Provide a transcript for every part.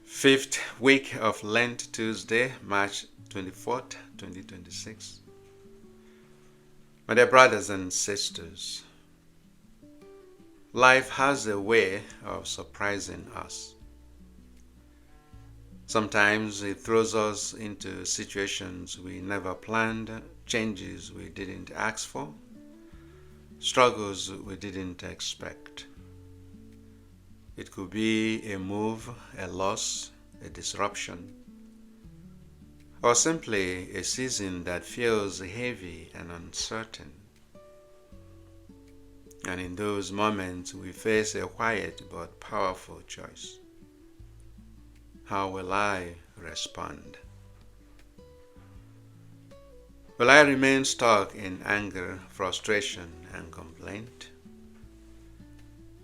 Fifth week of Lent, Tuesday, March 24th, 2026. My dear brothers and sisters, life has a way of surprising us. Sometimes it throws us into situations we never planned, changes we didn't ask for, struggles we didn't expect. It could be a move, a loss, a disruption, or simply a season that feels heavy and uncertain. And in those moments, we face a quiet but powerful choice. How will I respond? Will I remain stuck in anger, frustration, and complaint?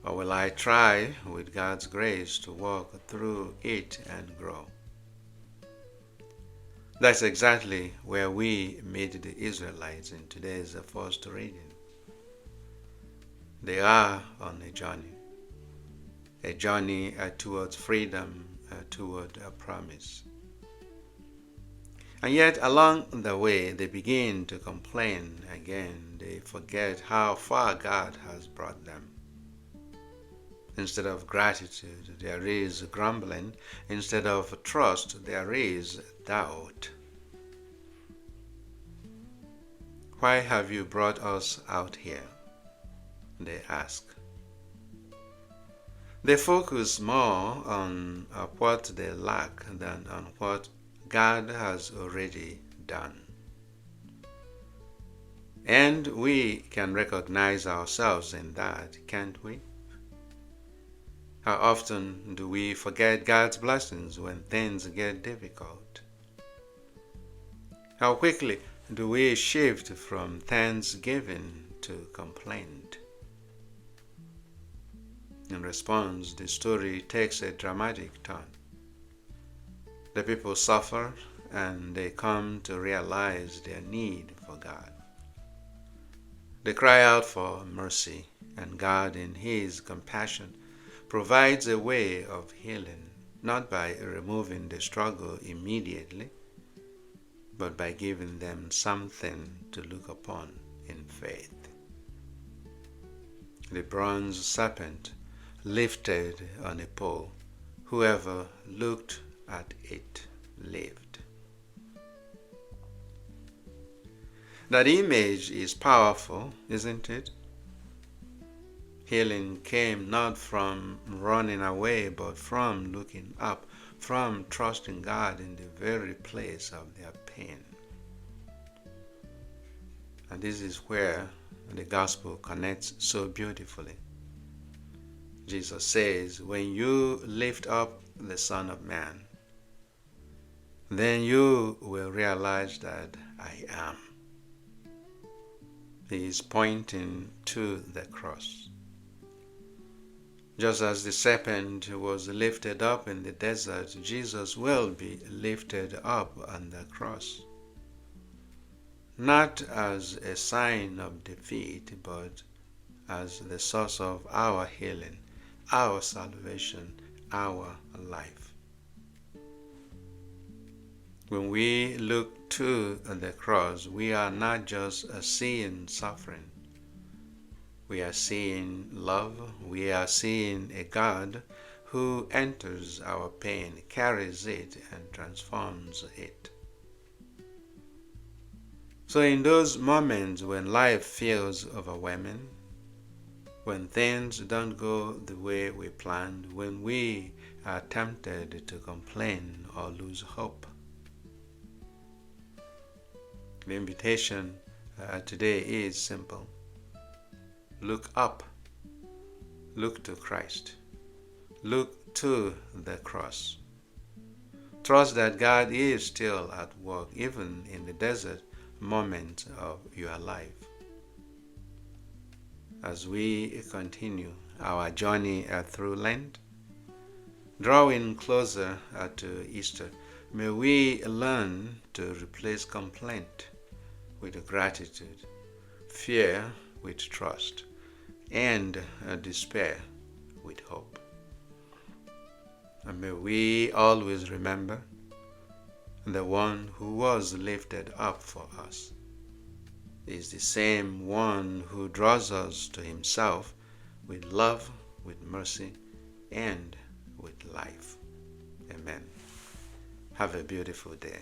Or will I try, with God's grace, to walk through it and grow? That's exactly where we meet the Israelites in today's first reading. They are on a journey towards freedom, toward a promise. And yet, along the way, they begin to complain again. They forget how far God has brought them. Instead of gratitude, there is grumbling. Instead of trust, there is doubt. Why have you brought us out here? They ask. They focus more on what they lack than on what God has already done. And we can recognize ourselves in that, can't we? How often do we forget God's blessings when things get difficult? How quickly do we shift from thanksgiving to complaint? In response, the story takes a dramatic turn. The people suffer and they come to realize their need for God. They cry out for mercy, and God, in His compassion, provides a way of healing, not by removing the struggle immediately, but by giving them something to look upon in faith. The bronze serpent lifted on a pole, whoever looked at it lived. That image is powerful, isn't it? Healing came not from running away, but from looking up, from trusting God in the very place of their pain. And this is where the gospel connects so beautifully. Jesus says, when you lift up the Son of Man, then you will realize that I am. He is pointing to the cross. Just as the serpent was lifted up in the desert, Jesus will be lifted up on the cross. Not as a sign of defeat, but as the source of our healing, our salvation, our life. When we look to the cross, we are not just seeing suffering. We are seeing love. We are seeing a God who enters our pain, carries it, and transforms it. So in those moments when life feels overwhelming, when things don't go the way we planned, when we are tempted to complain or lose hope, the invitation today is simple. Look up. Look to Christ. Look to the cross. Trust that God is still at work even in the desert moment of your life. As we continue our journey through Lent, drawing closer to Easter, may we learn to replace complaint with gratitude, fear with trust, and despair with hope. And may we always remember the one who was lifted up for us is the same one who draws us to himself with love, with mercy, and with life. Amen. Have a beautiful day.